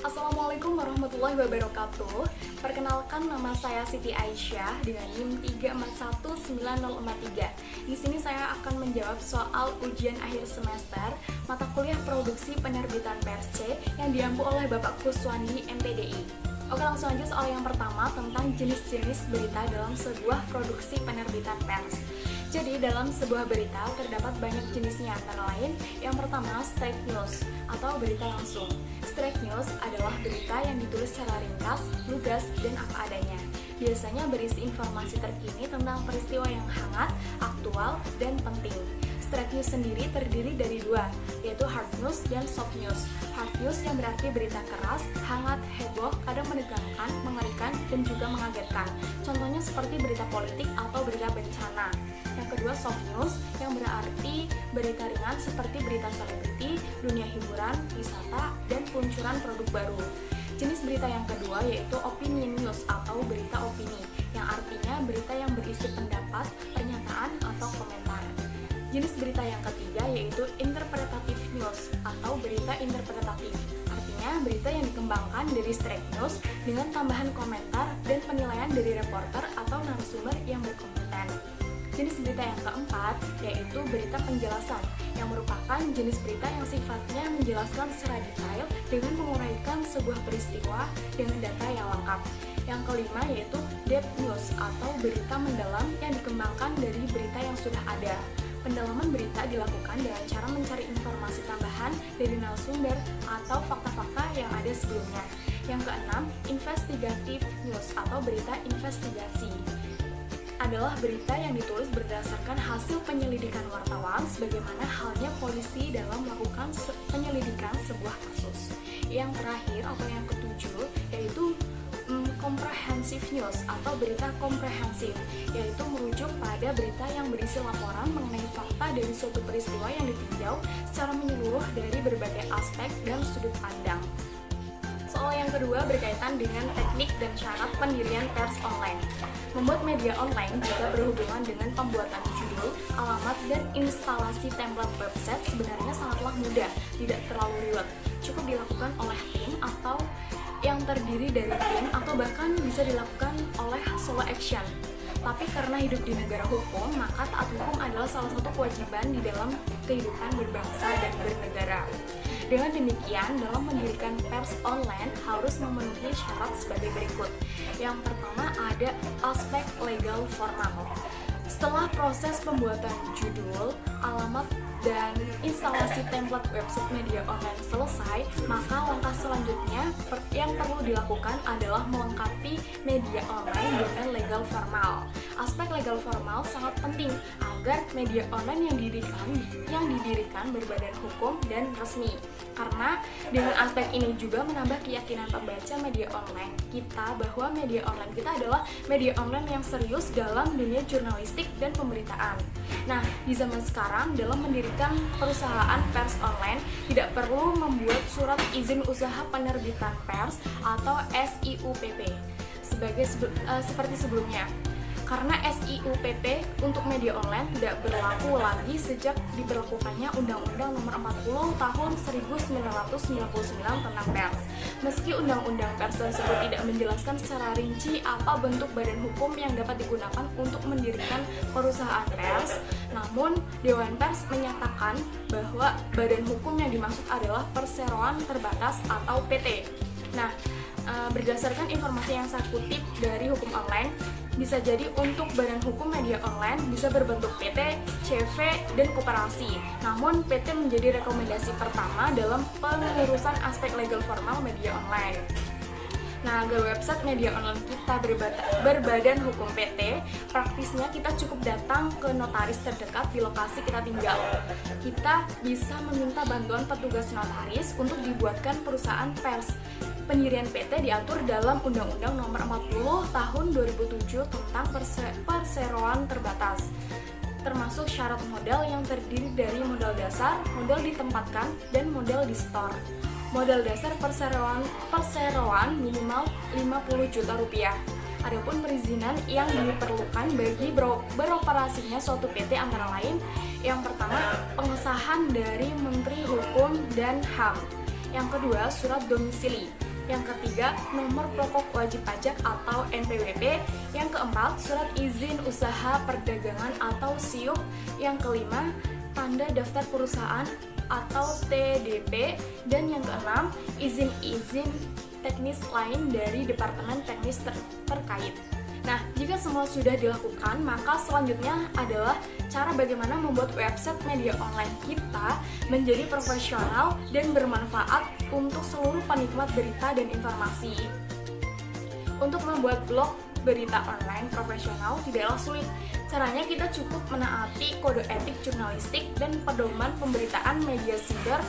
Assalamualaikum warahmatullahi wabarakatuh. Perkenalkan, nama saya Siti Aisyah dengan NIM 3419043. Di sini saya akan menjawab soal ujian akhir semester mata kuliah produksi penerbitan PRC yang diampu oleh Bapak Kuswandi MPDI. Oke, langsung aja soal yang pertama tentang jenis-jenis berita dalam sebuah produksi penerbitan pers. Jadi dalam sebuah berita terdapat banyak jenisnya, antara lain yang pertama straight news atau berita langsung. Straight news adalah berita yang ditulis secara ringkas, lugas, dan apa adanya. Biasanya berisi informasi terkini tentang peristiwa yang hangat, aktual, dan penting. Straight news sendiri terdiri dari dua, yaitu hard news dan soft news. Hard news yang berarti berita keras, hangat, heboh, kadang menegangkan, mengerikan, dan juga mengagetkan. Contohnya seperti berita politik atau berita bencana. Yang kedua soft news yang berarti berita ringan seperti berita selebriti, dunia hiburan, wisata, dan peluncuran produk baru. Jenis berita yang kedua yaitu opinion news atau berita opini, yang artinya berita yang berisi pendapat, pernyataan, atau komentar. Jenis berita yang ketiga yaitu interpretative news atau berita interpretatif. Artinya berita yang dikembangkan dari straight news dengan tambahan komentar dan penilaian dari reporter atau narasumber yang berkompeten. Jenis berita yang keempat yaitu berita penjelasan, yang merupakan jenis berita yang sifatnya menjelaskan secara detail dengan menguraikan sebuah peristiwa dengan data yang lengkap. Yang kelima yaitu depth news atau berita mendalam yang dikembangkan dari berita yang sudah ada. Pendalaman berita dilakukan dengan cara mencari informasi tambahan dari narasumber atau fakta-fakta yang ada sebelumnya. Yang keenam, investigative news atau berita investigasi adalah berita yang ditulis berdasarkan hasil penyelidikan wartawan sebagaimana halnya polisi dalam melakukan penyelidikan sebuah kasus. Yang terakhir atau yang ketujuh yaitu comprehensive news atau berita komprehensif, yaitu merujuk pada berita yang berisi laporan mengenai fakta dari suatu peristiwa yang ditinjau secara menyeluruh dari berbagai aspek dan sudut pandang. Soal yang kedua berkaitan dengan teknik dan syarat pendirian pers online. Membuat media online juga berhubungan dengan pembuatan judul, alamat, dan instalasi template website sebenarnya sangatlah mudah, tidak terlalu ribet. Cukup dilakukan oleh tim atau yang terdiri dari tim atau bahkan bisa dilakukan oleh solo action. Tapi karena hidup di negara hukum, maka taat hukum adalah salah satu kewajiban di dalam kehidupan berbangsa dan bernegara. Dengan demikian, dalam mendirikan pers online harus memenuhi syarat sebagai berikut. Yang pertama ada aspek legal formal. Setelah proses pembuatan judul, alamat, dan instalasi template website media online selesai, maka langkah selanjutnya yang perlu dilakukan adalah melengkapi media online dengan legal formal. Aspek legal formal sangat penting agar media online yang didirikan berbadan hukum dan resmi. Karena dengan aspek ini juga menambah keyakinan pembaca media online kita bahwa media online kita adalah media online yang serius dalam dunia jurnalistik dan pemberitaan. Nah, di zaman sekarang dalam mendirikan perusahaan pers online tidak perlu membuat surat izin usaha penerbitan pers atau SIUPP seperti sebelumnya. Karena SIUPP untuk media online tidak berlaku lagi sejak diberlakukannya Undang-Undang Nomor 40 Tahun 1999 tentang pers. Meski Undang-Undang Pers tersebut tidak menjelaskan secara rinci apa bentuk badan hukum yang dapat digunakan untuk mendirikan perusahaan pers, namun Dewan Pers menyatakan bahwa badan hukum yang dimaksud adalah perseroan terbatas atau PT. Nah, berdasarkan informasi yang saya kutip dari hukum online, bisa jadi untuk badan hukum media online bisa berbentuk PT, CV, dan koperasi. Namun PT menjadi rekomendasi pertama dalam pengurusan aspek legal formal media online. Nah, agar website media online kita berbadan hukum PT, praktisnya kita cukup datang ke notaris terdekat di lokasi kita tinggal. Kita bisa meminta bantuan petugas notaris untuk dibuatkan perusahaan pers. Pendirian PT diatur dalam Undang-Undang Nomor 40 Tahun 2007 tentang perseroan terbatas, termasuk syarat modal yang terdiri dari modal dasar, modal ditempatkan, dan modal di store. Modal dasar perseroan minimal 50 juta rupiah. Adapun perizinan yang diperlukan bagi beroperasinya suatu PT antara lain, yang pertama pengesahan dari Menteri Hukum dan HAM. Yang kedua, surat domisili. Yang ketiga, nomor pokok wajib pajak atau NPWP. Yang keempat, surat izin usaha perdagangan atau SIUP. Yang kelima, tanda daftar perusahaan atau TDP. Dan yang keenam, izin-izin teknis lain dari Departemen Teknis terkait. Nah, jika semua sudah dilakukan, maka selanjutnya adalah cara bagaimana membuat website media online kita menjadi profesional dan bermanfaat untuk seluruh penikmat berita dan informasi. Untuk membuat blog berita online profesional tidaklah sulit. Caranya kita cukup menaati kode etik jurnalistik dan pedoman pemberitaan media siber,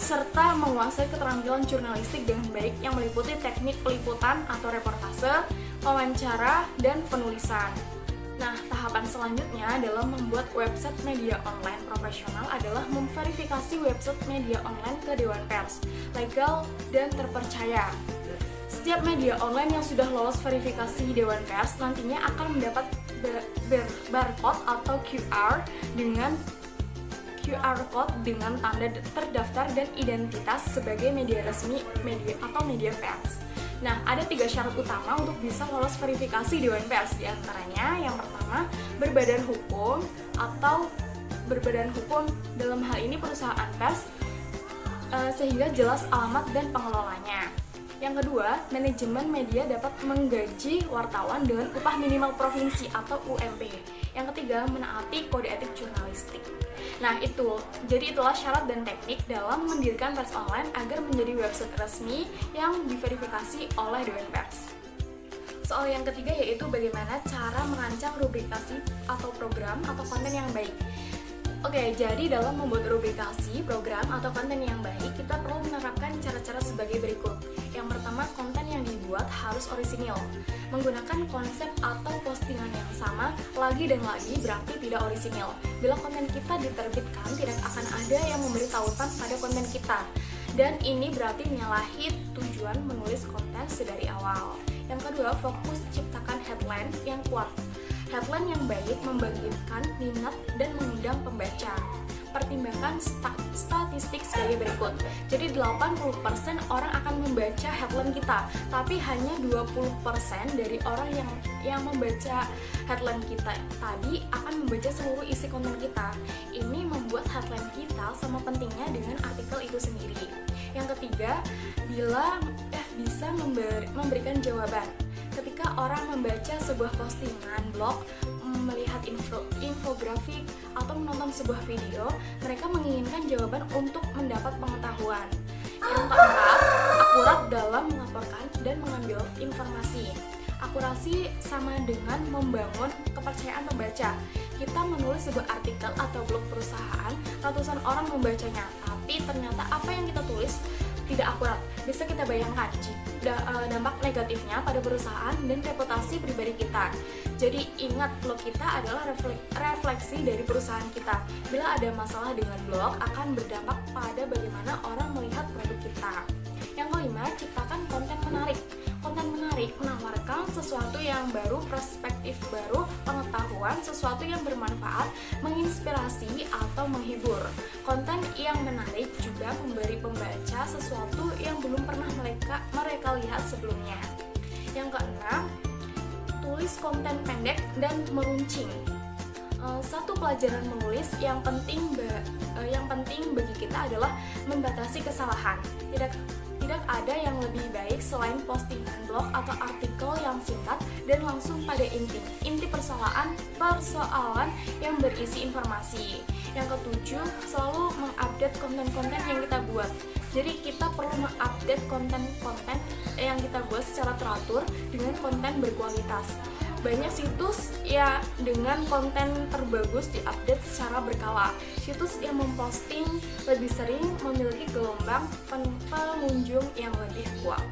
serta menguasai keterampilan jurnalistik dengan baik yang meliputi teknik peliputan atau reportase, wawancara, dan penulisan. Nah, tahapan selanjutnya dalam membuat website media online profesional adalah memverifikasi website media online ke Dewan Pers, legal dan terpercaya. Setiap media online yang sudah lolos verifikasi Dewan Pers nantinya akan mendapat barcode atau QR code dengan tanda terdaftar dan identitas sebagai media resmi media pers. Nah, ada 3 syarat utama untuk bisa lolos verifikasi Dewan Pers. Di antaranya, yang pertama, berbadan hukum atau berbadan hukum dalam hal ini perusahaan pers, sehingga jelas alamat dan pengelolanya. Yang kedua, manajemen media dapat menggaji wartawan dengan upah minimal provinsi atau UMP. Yang ketiga, menaati kode etik jurnalistik. Nah, itulah syarat dan teknik dalam mendirikan pers online agar menjadi website resmi yang diverifikasi oleh Dewan Pers. Soal yang ketiga yaitu bagaimana cara merancang rubrikasi atau program atau konten yang baik. Oke, jadi dalam membuat rubrikasi, program, atau konten yang baik, kita perlu menerapkan cara-cara sebagai berikut. Yang pertama, konten yang dibuat harus orisinil. Menggunakan konsep atau postingan yang sama lagi dan lagi berarti tidak orisinil. Bila konten kita diterbitkan, tidak akan ada yang memberi tautan pada konten kita. Dan ini berarti menyalahi tujuan menulis konten sedari awal. Yang kedua, fokus ciptakan headline yang kuat. Headline yang baik membangkitkan minat dan mengundang pembaca. Pertimbangkan statistik sebagai berikut. Jadi 80% orang akan membaca headline kita, tapi hanya 20% dari orang yang membaca headline kita tadi akan membaca seluruh isi konten kita. Ini membuat headline kita sama pentingnya dengan artikel itu sendiri. Yang ketiga, bisa memberikan jawaban. Ketika orang membaca sebuah postingan blog, melihat infografik, atau menonton sebuah video, mereka menginginkan jawaban untuk mendapat pengetahuan. Yang keempat, akurat dalam melaporkan dan mengambil informasi. Akurasi sama dengan membangun kepercayaan pembaca. Kita menulis sebuah artikel atau blog perusahaan, ratusan orang membacanya, tapi ternyata apa yang kita tulis tidak akurat. Bisa kita bayangkan dampak negatifnya pada perusahaan dan reputasi pribadi kita. Jadi ingat, blog kita adalah refleksi dari perusahaan kita. Bila ada masalah dengan blog, akan berdampak pada bagaimana orang melihat produk kita. Yang kelima, ciptakan konten menarik. Konten menarik menawarkan sesuatu yang baru, perspektif baru, pengetahuan, sesuatu yang bermanfaat, menginspirasi, atau menghibur. Konten yang menarik juga memberi pembaca sesuatu yang belum pernah mereka lihat sebelumnya. Yang keenam, tulis konten pendek dan meruncing. Satu pelajaran menulis yang penting bagi kita adalah membatasi kesalahan. Tidak ada yang lebih baik selain postingan blog atau artikel yang singkat dan langsung pada inti persoalan yang berisi informasi. Yang ketujuh, selalu mengupdate konten-konten yang kita buat. Jadi kita perlu mengupdate konten-konten yang kita buat secara teratur dengan konten berkualitas. Banyak situs ya dengan konten terbagus diupdate secara berkala. Situs yang memposting lebih sering memiliki gelombang pengunjung yang lebih kuat.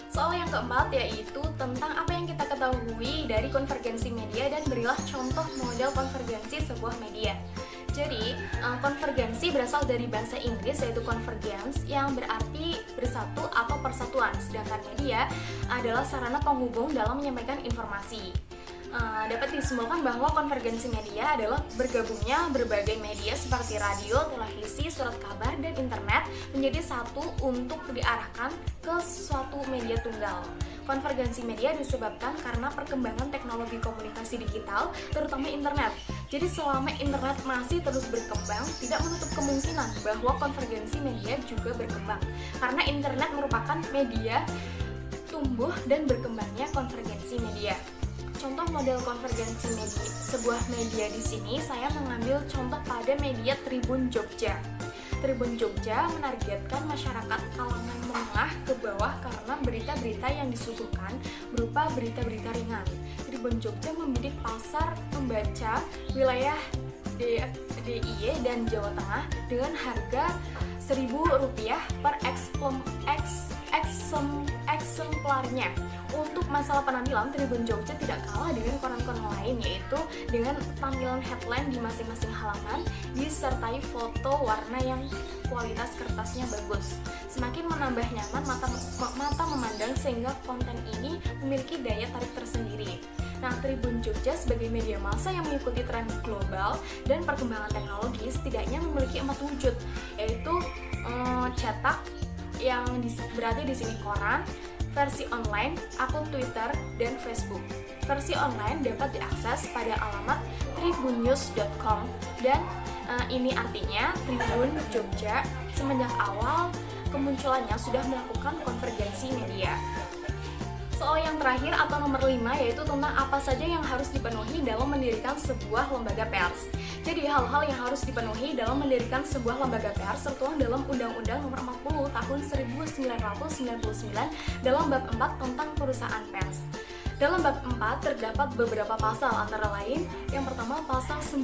Soal yang keempat yaitu tentang apa yang kita ketahui dari konvergensi media dan berilah contoh model konvergensi sebuah media. Jadi, konvergensi berasal dari bahasa Inggris yaitu convergence yang berarti bersatu atau persatuan, sedangkan media adalah sarana penghubung dalam menyampaikan informasi. dapat disimpulkan bahwa konvergensi media adalah bergabungnya berbagai media seperti radio, televisi, surat kabar, dan internet menjadi satu untuk diarahkan ke suatu media tunggal. Konvergensi media disebabkan karena perkembangan teknologi komunikasi digital, terutama internet. Jadi selama internet masih terus berkembang, tidak menutup kemungkinan bahwa konvergensi media juga berkembang. Karena internet merupakan media tumbuh dan berkembangnya konvergensi media. Contoh model konvergensi media, sebuah media di sini saya mengambil contoh pada media Tribun Jogja. Tribun Jogja menargetkan masyarakat kalangan menengah ke bawah karena berita-berita yang disuguhkan berupa berita-berita ringan. Tribun Jogja membidik pasar membaca wilayah DIY dan Jawa Tengah dengan harga Rp1.000 per eksemplarnya. Untuk masalah penampilan, Tribun Jogja tidak kalah dengan koran-koran lain, yaitu dengan tampilan headline di masing-masing halaman disertai foto warna yang kualitas kertasnya bagus. Semakin menambah nyaman mata memandang sehingga konten ini memiliki daya tarik tersendiri. Nah, Tribun Jogja sebagai media massa yang mengikuti tren global dan perkembangan teknologi setidaknya memiliki 4 wujud, yaitu cetak yang berarti di sini koran, versi online, akun Twitter, dan Facebook. Versi online dapat diakses pada alamat tribunnews.com dan ini artinya Tribun Jogja semenjak awal kemunculannya sudah melakukan konvergensi media. Soal yang terakhir atau nomor 5 yaitu tentang apa saja yang harus dipenuhi dalam mendirikan sebuah lembaga pers. Jadi hal-hal yang harus dipenuhi dalam mendirikan sebuah lembaga pers tertuang dalam Undang-Undang Nomor 40 Tahun 1999 dalam bab 4 tentang perusahaan pers. Dalam bab 4 terdapat beberapa pasal, antara lain yang pertama pasal 9.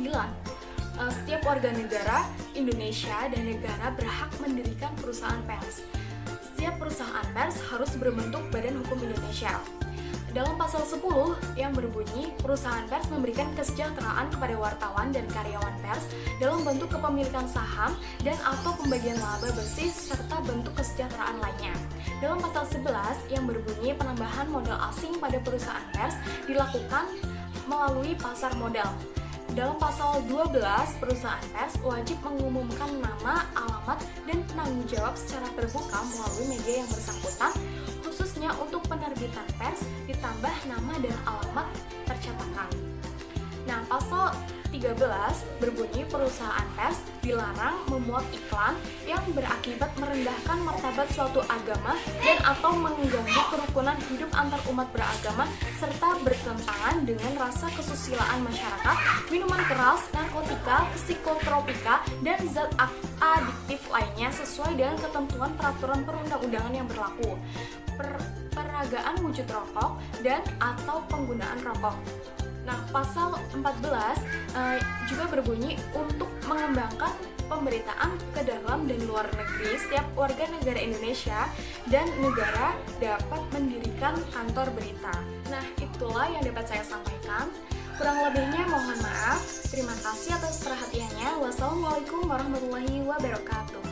Setiap warga negara Indonesia dan negara berhak mendirikan perusahaan pers. Setiap perusahaan pers harus berbentuk Badan Hukum Indonesia. Dalam pasal 10 yang berbunyi, perusahaan pers memberikan kesejahteraan kepada wartawan dan karyawan pers dalam bentuk kepemilikan saham dan atau pembagian laba bersih serta bentuk kesejahteraan lainnya. Dalam pasal 11 yang berbunyi, penambahan modal asing pada perusahaan pers dilakukan melalui pasar modal. Dalam pasal 12, perusahaan pers wajib mengumumkan nama, alamat, dan penanggung jawab secara terbuka melalui media yang bersangkutan, khususnya untuk penerbitan pers ditambah nama dan alamat percetakan. Nah, pasal 13 berbunyi perusahaan pers dilarang memuat iklan yang berakibat merendahkan martabat suatu agama dan atau mengganggu kerukunan hidup antar umat beragama serta bertentangan dengan rasa kesusilaan masyarakat, minuman keras, narkotika, psikotropika, dan zat adiktif lainnya sesuai dengan ketentuan peraturan perundang-undangan yang berlaku. Peragaan wujud rokok dan atau penggunaan rokok. Nah, pasal 14 juga berbunyi untuk mengembangkan pemberitaan ke dalam dan luar negeri. Setiap warga negara Indonesia dan negara dapat mendirikan kantor berita. Nah, itulah yang dapat saya sampaikan. Kurang lebihnya mohon maaf. Terima kasih atas perhatiannya. Wassalamualaikum warahmatullahi wabarakatuh.